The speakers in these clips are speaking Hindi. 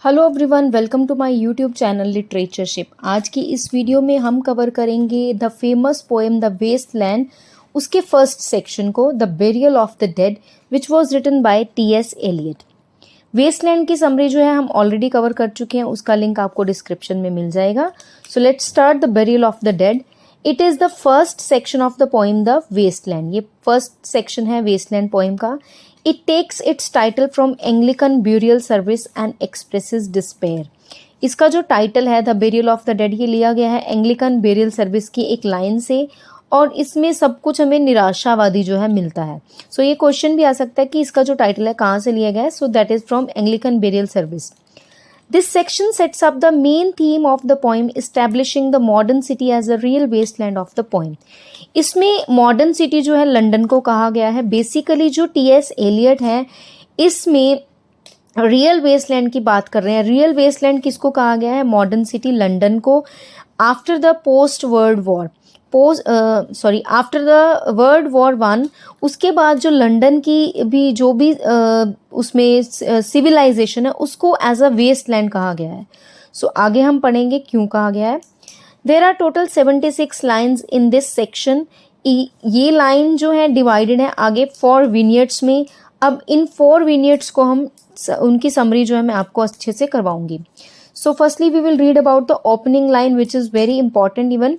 Hello everyone, welcome to my YouTube channel Literatureship. आज की इस वीडियो में हम कवर करेंगे the famous poem the waste land, उसके फर्स्ट सेक्शन को, the burial of the dead, which was written by T S. Eliot. Waste land की समरी जो है हम ऑलरेडी कवर कर चुके हैं, उसका लिंक आपको डिस्क्रिप्शन में मिल जाएगा। So let's start the burial of the dead. It is the first section of the poem the Waste Land. ये फर्स्ट सेक्शन है वेस्टलैंड पोएम का। It takes its title from Anglican burial service and expresses despair. इसका जो टाइटल है the burial of the dead, ये लिया गया है एंग्लिकन बेरियल सर्विस की एक लाइन से, और इसमें सब कुछ हमें निराशावादी जो है मिलता है। सो ये क्वेश्चन भी आ सकता है कि इसका जो टाइटल है कहाँ से लिया गया है। So that is from Anglican burial service. This section sets up the main theme of the poem, establishing the modern city as a real wasteland of the poem. इसमें मॉडर्न सिटी जो है लंदन को कहा गया है। बेसिकली जो टी.एस. एलियट है इसमें रियल वेस्टलैंड की बात कर रहे हैं। रियल वेस्टलैंड किसको कहा गया है? मॉडर्न सिटी लंदन को। After the post world war after the world war 1, उसके बाद जो लंदन की भी जो भी उसमें सिविलाइजेशन है उसको एज अ वेस्टलैंड कहा गया है। सो आगे हम पढ़ेंगे क्यों कहा गया है। There are total 76 lines in this section. ये लाइन जो है डिवाइडेड है आगे 4 विनियर्ड्स में। अब इन 4 विनियर्ड्स को हम उनकी समरी जो है मैं आपको अच्छे से करवाऊंगी। So firstly we will read about the opening line which is very important. Even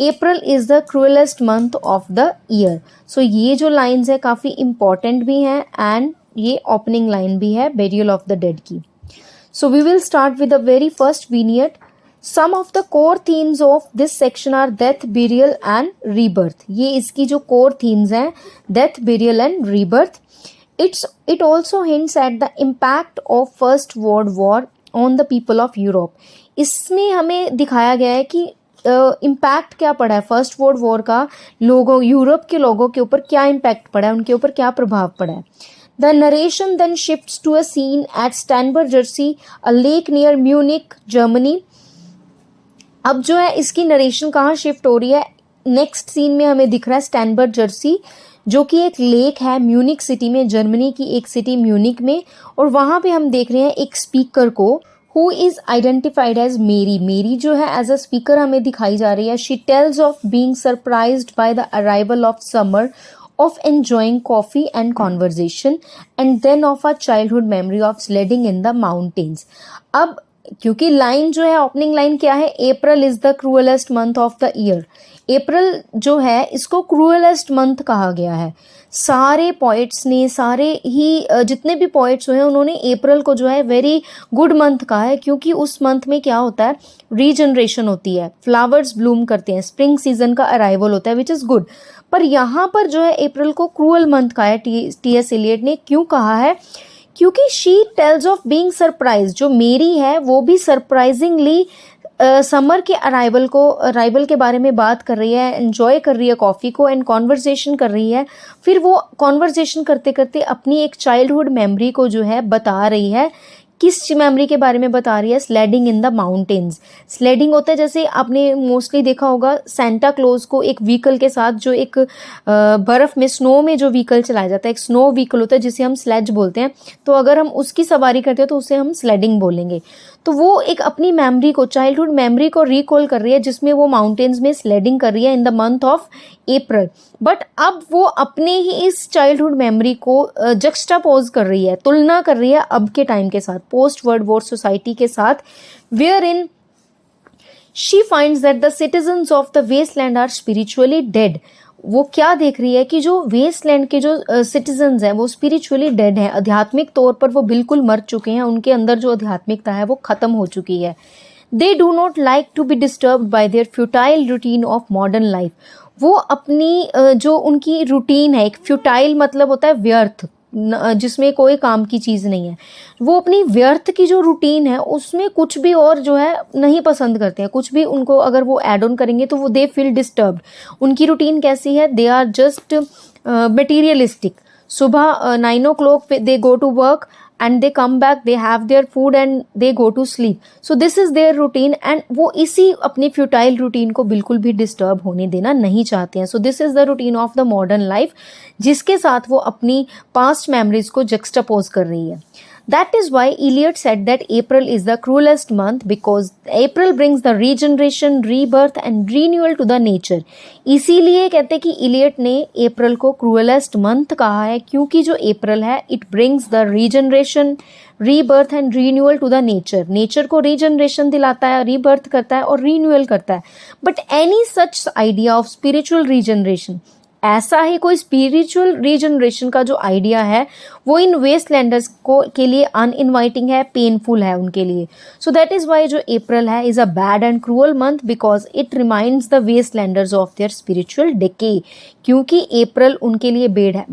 April is the cruellest month of the year. So ये जो लाइन्स है काफ़ी इंपॉर्टेंट भी हैं एंड ये ओपनिंग लाइन भी है बेरियल ऑफ द डेड की। So we will start with the very first vignette. Some of the core themes of this section are death, burial and rebirth. ये इसकी जो core themes हैं, death, burial and rebirth. It also hints at the impact of First World War on the people of Europe. इसमें हमें दिखाया गया है कि इम्पैक्ट क्या पड़ा है फर्स्ट वर्ल्ड वॉर का लोगों, यूरोप के लोगों के ऊपर क्या इम्पैक्ट पड़ा है, उनके ऊपर क्या प्रभाव पड़ा है। The narration then shifts to a scene at Starnberg, Jersey, a lake near Munich, Germany. अब जो है इसकी नरेशन कहाँ शिफ्ट हो रही है? नेक्स्ट सीन में हमें दिख रहा है स्टैनबर्ग जर्सी, जो कि एक लेक है म्यूनिक सिटी में, जर्मनी की एक सिटी म्यूनिक में। और वहाँ पे हम देख रहे हैं एक स्पीकर को हु इज़ आइडेंटिफाइड एज मेरी। मेरी जो है एज अ स्पीकर हमें दिखाई जा रही है। She tells of being surprised by the arrival of summer, of enjoying coffee and conversation, and then of a childhood memory of sledding in the mountains. अब क्योंकि लाइन जो है ओपनिंग लाइन क्या है? April is the cruellest month of the year. April जो है इसको क्रूएलेस्ट मंथ कहा गया है। सारे पोइट्स ने, सारे ही जितने भी पोइट्स हुए हैं उन्होंने अप्रैल को जो है वेरी गुड मंथ कहा है, क्योंकि उस मंथ में क्या होता है? रीजनरेशन होती है, फ्लावर्स ब्लूम करते हैं, स्प्रिंग सीजन का अराइवल होता है, विच इज़ गुड। पर यहाँ पर जो है अप्रैल को क्रूअल मंथ कहा है टी.एस. एलियट ने। क्यों कहा है? क्योंकि she tells of being surprise, जो मेरी है वो भी सरप्राइजिंगली समर के अराइवल के बारे में बात कर रही है, एंजॉय कर रही है कॉफ़ी को एंड कॉन्वर्सेशन कर रही है। फिर वो कॉन्वर्सेशन करते करते अपनी एक चाइल्डहुड मेमोरी को जो है बता रही है। किस मेमोरी के बारे में बता रही है? Sledding in the mountains. Sledding होता है, जैसे आपने मोस्टली देखा होगा सेंटा क्लॉज को एक व्हीकल के साथ, जो एक बर्फ़ में, स्नो में जो व्हीकल चलाया जाता है, एक स्नो व्हीकल होता है जिसे हम स्लेज बोलते हैं। तो अगर हम उसकी सवारी करते हैं तो उसे हम स्लेडिंग बोलेंगे। तो वो एक अपनी मेमोरी को, चाइल्डहुड मेमोरी को रिकॉल कर रही है, जिसमें वो माउंटेन्स में स्लेडिंग कर रही है in the month of April. But अब वो अपने ही इस चाइल्डहुड मेमोरी को जक्स्टापोज कर रही है, तुलना कर रही है अब के टाइम के साथ, पोस्ट वर्ल्ड वॉर सोसाइटी के साथ, wherein she finds that the citizens of the Waste Land are spiritually dead. वो क्या देख रही है कि जो वेस्टलैंड के जो सिटीजन्स हैं वो स्पिरिचुअली डेड हैं, आध्यात्मिक तौर पर वो बिल्कुल मर चुके हैं, उनके अंदर जो आध्यात्मिकता है वो ख़त्म हो चुकी है। They do not like to be disturbed by their futile routine of modern life. वो अपनी जो उनकी रूटीन है, एक फ्यूटाइल मतलब होता है व्यर्थ, जिसमें कोई काम की चीज़ नहीं है, वो अपनी व्यर्थ की जो रूटीन है उसमें कुछ भी और जो है नहीं पसंद करते हैं। कुछ भी उनको अगर वो ऐड ऑन करेंगे तो वो दे फील डिस्टर्ब्ड। उनकी रूटीन कैसी है? They are just materialistic. सुबह 9 o'clock they go to work and they come back, they have their food and they go to sleep. So this is their routine and वो इसी अपनी फ्यूटाइल रूटीन को बिल्कुल भी डिस्टर्ब होने देना नहीं चाहते हैं। So this is the routine of the modern life, जिसके साथ वो अपनी पास्ट मेमोरीज को जक्स्टापोज कर रही है। That is why Eliot said that April is the cruelest month because April brings the regeneration, rebirth and renewal to the nature. इसीलिए कहते हैं कि इलियट ने अप्रैल को क्रूएलेस्ट मंथ कहा है क्योंकि जो अप्रैल है it brings the regeneration, rebirth and renewal to the nature. Nature को रीजनरेशन दिलाता है, रीबर्थ करता है और रीन्यूअल करता है. But any such idea of spiritual regeneration, ऐसा ही कोई स्पिरिचुअल रीजनरेशन का जो आइडिया है वो इन वेस्टलैंडर्स को के लिए अनइनवाइटिंग है, पेनफुल है उनके लिए. सो दैट इज़ वाई जो अप्रैल है is a bad and cruel month because it reminds the wastelanders of their spiritual decay. क्योंकि अप्रैल उनके लिए बेड है,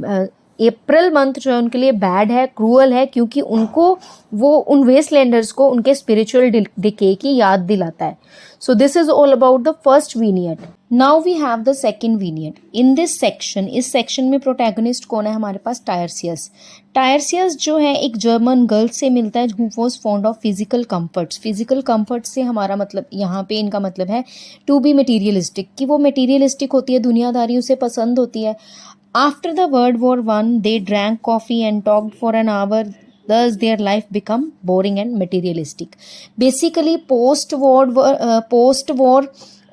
अप्रैल मंथ जो है उनके लिए बैड है, क्रूअल है क्योंकि उनको वो उन वेस्टलैंडर्स को उनके स्पिरिचुअल डिके की याद दिलाता है. So this is all about the first vignette. Now we have the second vignette. In this section, इस सेक्शन में प्रोटैगनिस्ट कौन है हमारे पास? टायरसियस. टायरसियस जो है एक जर्मन गर्ल से मिलता है who was fond of physical comforts. Physical comfort से हमारा मतलब यहाँ पे इनका मतलब है टू बी मटीरियलिस्टिक, कि वो मटीरियलिस्टिक होती है, दुनियादारी उसे पसंद होती है. After the World War I, they drank coffee and talked for an hour. Thus, their life become boring and materialistic. Basically, post-war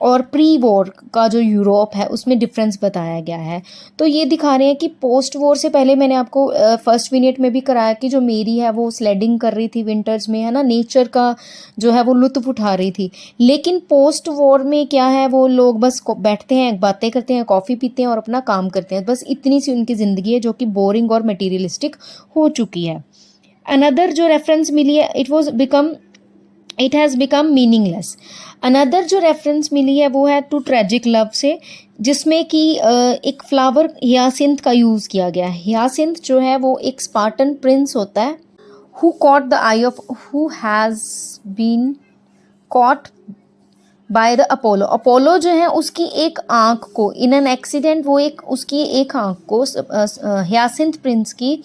और प्री वॉर का जो यूरोप है उसमें डिफरेंस बताया गया है. तो ये दिखा रहे हैं कि पोस्ट वॉर से पहले मैंने आपको फर्स्ट विनियट में भी कराया कि जो मेरी है वो स्लेडिंग कर रही थी विंटर्स में, है ना, नेचर का जो है वो लुत्फ उठा रही थी. लेकिन पोस्ट वॉर में क्या है, वो लोग बस बैठते हैं, बातें करते हैं, कॉफ़ी पीते हैं और अपना काम करते हैं. बस इतनी सी उनकी ज़िंदगी है जो कि बोरिंग और मटीरियलिस्टिक हो चुकी है. अनदर जो रेफरेंस मिली है it has become meaningless. Another जो रेफरेंस मिली है वो है टू ट्रेजिक लव से, जिसमें कि एक फ्लावर हियासिंथ का यूज़ किया गया है. हियासिंथ जो है वो एक स्पार्टन प्रिंस होता है who caught the eye of who has been caught by the Apollo. Apollo जो है उसकी एक आँख को इन एन एक्सीडेंट, वो एक उसकी एक आँख को हियासिंथ प्रिंस की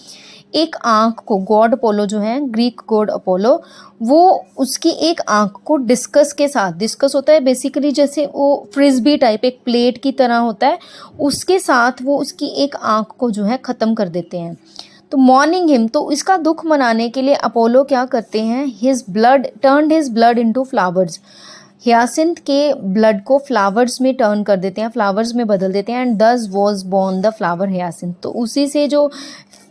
एक आँख को, गॉड अपोलो जो है ग्रीक गॉड अपोलो, वो उसकी एक आँख को डिस्कस के साथ, डिस्कस होता है बेसिकली जैसे वो फ्रिस्बी टाइप एक प्लेट की तरह होता है, उसके साथ वो उसकी एक आँख को जो है ख़त्म कर देते हैं. तो मॉर्निंग हिम, तो इसका दुख मनाने के लिए अपोलो क्या करते हैं, हिज ब्लड इनटू फ्लावर्स. हियासिंथ के ब्लड को फ्लावर्स में टर्न कर देते हैं, फ्लावर्स में बदल देते हैं. एंड दस वॉज बॉर्न द फ्लावर हियासिंथ. तो उसी से जो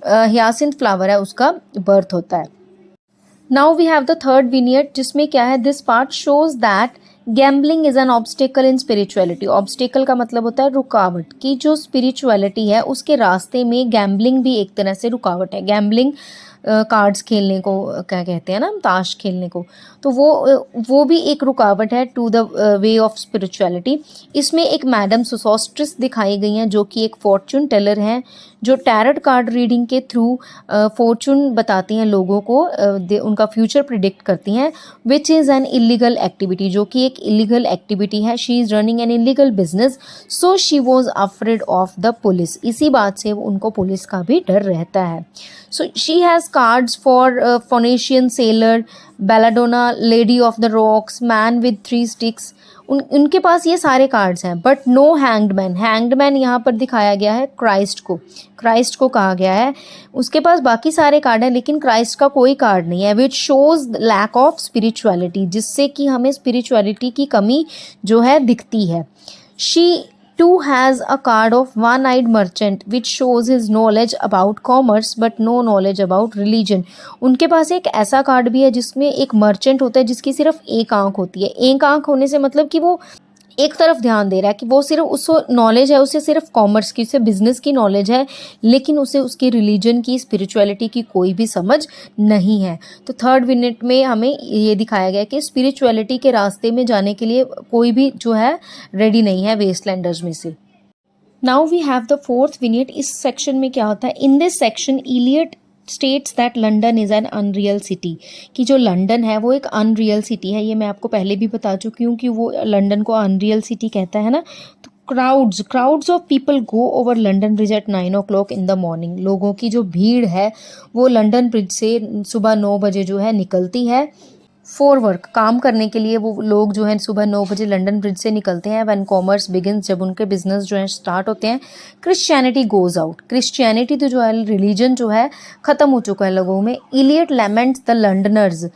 हियासिंथ फ्लावर है उसका बर्थ होता है. Now we have the third vignette जिसमें क्या है, this part shows that gambling is an obstacle in spirituality. Obstacle का मतलब होता है रुकावट, की जो स्पिरिचुअलिटी है उसके रास्ते में गैम्बलिंग भी एक तरह से रुकावट है. गैम्बलिंग कार्ड्स खेलने को क्या कहते हैं ना, ताश खेलने को, तो वो भी एक रुकावट है to the way of spirituality. इसमें एक मैडम सोसोस्ट्रिस दिखाई गई हैं जो कि एक फॉर्चून टेलर हैं जो टैरट कार्ड रीडिंग के थ्रू फॉर्चून बताती हैं लोगों को, उनका फ्यूचर प्रिडिक्ट करती हैं, which is an illegal activity, जो कि एक इलीगल एक्टिविटी है. She is running an illegal business, so she was afraid of the police. इसी बात से उनको पुलिस का भी डर रहता है. So she has cards for Phoenician sailor, Belladonna, lady of the rocks, man with 3 sticks. उनके पास ये सारे कार्ड्स हैं. बट नो हैंग्ड मैन यहाँ पर दिखाया गया है क्राइस्ट को कहा गया है. उसके पास बाकी सारे कार्ड हैं लेकिन क्राइस्ट का कोई कार्ड नहीं है, which shows lack of spirituality, जिससे कि हमें स्पिरिचुअलिटी की कमी जो है दिखती है. She too has a card of one-eyed merchant which shows his knowledge about commerce but no knowledge about religion. उनके पास एक ऐसा कार्ड भी है जिसमें एक मर्चेंट होता है जिसकी सिर्फ एक आंख होती है. एक आंख होने से मतलब कि वो एक तरफ ध्यान दे रहा है, कि वो सिर्फ उसको नॉलेज है, उसे सिर्फ कॉमर्स की, उसे बिजनेस की नॉलेज है, लेकिन उसे उसकी रिलीजन की, स्पिरिचुअलिटी की कोई भी समझ नहीं है. तो थर्ड विनिट में हमें ये दिखाया गया कि स्पिरिचुअलिटी के रास्ते में जाने के लिए कोई भी जो है रेडी नहीं है वेस्टलैंडर्स में से. Now we have the fourth unit. इस सेक्शन में क्या होता है, in this section Eliot states that London is an unreal city, कि जो लंदन है वो एक अनरियल सिटी है. ये मैं आपको पहले भी बता चुकी हूँ कि वो लंदन को अनरियल सिटी कहता है ना. तो crowds of people go over London Bridge at 9 o'clock in the morning. लोगों की जो भीड़ है वो लंदन ब्रिज से सुबह 9 बजे जो है निकलती है. फॉर वर्क, काम करने के लिए वो लोग जो हैं सुबह 9 बजे लंदन ब्रिज से निकलते हैं। व्हेन कॉमर्स बिगिंस, जब उनके बिजनेस जो हैं स्टार्ट होते हैं। क्रिश्चियनिटी गोज आउट, क्रिश्चियनिटी तो जो है रिलीजन जो है ख़त्म हो चुका है लोगों में। इलियट लैमेंट्स द लंडनर्स,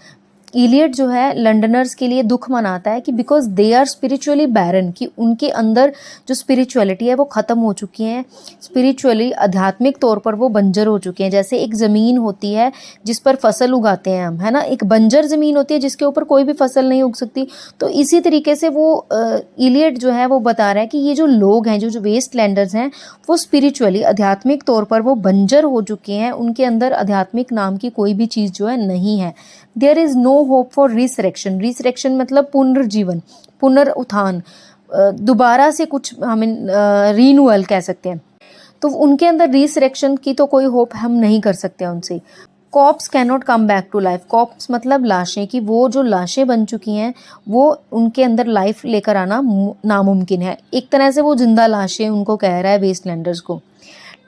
इलियट जो है लंडनर्स के लिए दुख मनाता है कि बिकॉज दे आर स्पिरिचुअली बैरन, कि उनके अंदर जो स्पिरिचुअलिटी है वो ख़त्म हो चुकी है। स्पिरिचुअली आध्यात्मिक तौर पर वो बंजर हो चुके हैं। जैसे एक ज़मीन होती है जिस पर फसल उगाते हैं हम, है ना, एक बंजर ज़मीन होती है जिसके ऊपर कोई भी फसल नहीं उग सकती। तो इसी तरीके से वो इलियट जो है वो बता रहा है कि ये जो लोग हैं, जो वेस्ट लैंडर्स हैं, वो स्पिरिचुअली आध्यात्मिक तौर पर वो बंजर हो चुके हैं। उनके अंदर आध्यात्मिक नाम की कोई भी चीज़ जो है नहीं है। There is no hope for resurrection, resurrection मतलब पुनर्जीवन, पुनरुत्थान, दोबारा से कुछ हमें रीन्यूअल कह सकते हैं। तो उनके अंदर रिसरेक्शन की तो कोई होप हम नहीं कर सकते उनसे। Corpse can not come back to life, corpse मतलब लाशें, कि वो जो लाशें बन चुकी हैं वो उनके अंदर लाइफ लेकर आना नामुमकिन है। एक तरह से वो जिंदा लाशें उनको कह रहा है वेस्टलैंडर्स को।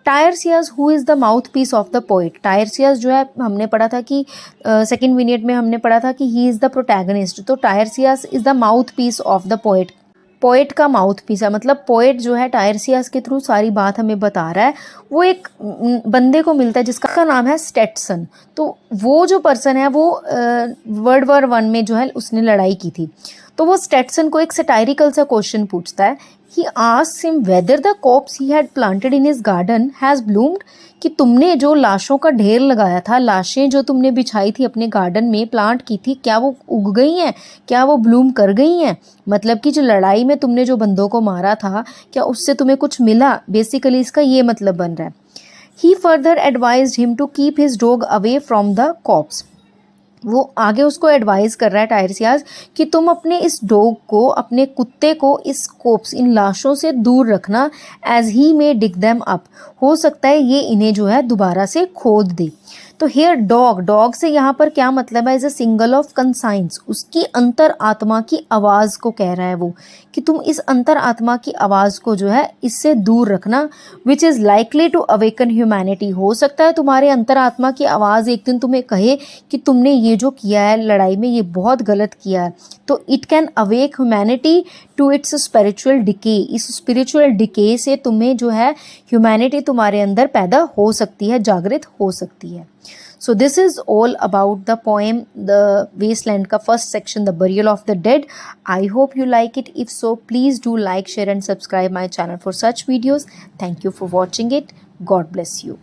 Tiresias who is the mouthpiece of the poet, Tiresias जो है हमने पढ़ा था कि सेकेंड विनियट में हमने पढ़ा था कि ही इज़ द प्रोटैगनिस्ट। तो Tiresias is the mouthpiece of the poet, poet का माउथ पीस है, मतलब पोएट जो है टायरसियस के थ्रू सारी बात हमें बता रहा है। वो एक बंदे को मिलता है जिसका नाम है स्टेटसन। तो वो जो पर्सन है वो वर्ल्ड वॉर 1 में जो है उसने लड़ाई की थी। तो वो स्टेटसन को एक सटायरिकल सा क्वेश्चन पूछता है। He asks him whether the corpse he had planted in his garden has bloomed, कि तुमने जो लाशों का ढेर लगाया था, लाशें जो तुमने बिछाई थी अपने गार्डन में, प्लांट की थी, क्या वो उग गई हैं, क्या वो ब्लूम कर गई हैं? मतलब कि जो लड़ाई में तुमने जो बंदों को मारा था, क्या उससे तुम्हें कुछ मिला? बेसिकली इसका ये मतलब बन रहा है। He further advised him to keep his dog away from the corpse, वो आगे उसको एडवाइस कर रहा है टायरसियस कि तुम अपने इस डॉग को, अपने कुत्ते को इस कोप्स, इन लाशों से दूर रखना। एज ही में डिग देम अप, हो सकता है ये इन्हें जो है दोबारा से खोद दे। तो हेयर डॉग, डॉग से यहाँ पर क्या मतलब है? As a single of conscience, उसकी अंतर आत्मा की आवाज़ को कह रहा है वो, कि तुम इस अंतर आत्मा की आवाज़ को जो है इससे दूर रखना। Which is likely to awaken humanity, हो सकता है तुम्हारे अंतर आत्मा की आवाज़ एक दिन तुम्हें कहे कि तुमने ये जो किया है लड़ाई में ये बहुत गलत किया है। तो it can awake humanity to its spiritual decay, इस स्पिरिचुअल डिके से तुम्हें जो है ह्यूमैनिटी तुम्हारे अंदर पैदा हो सकती है, जागृत हो सकती है। So this is all about the poem The Wasteland का first section, The Burial of the Dead. I hope you like it. If so, please do like, share and subscribe my channel for such videos. Thank you for watching it. God bless you.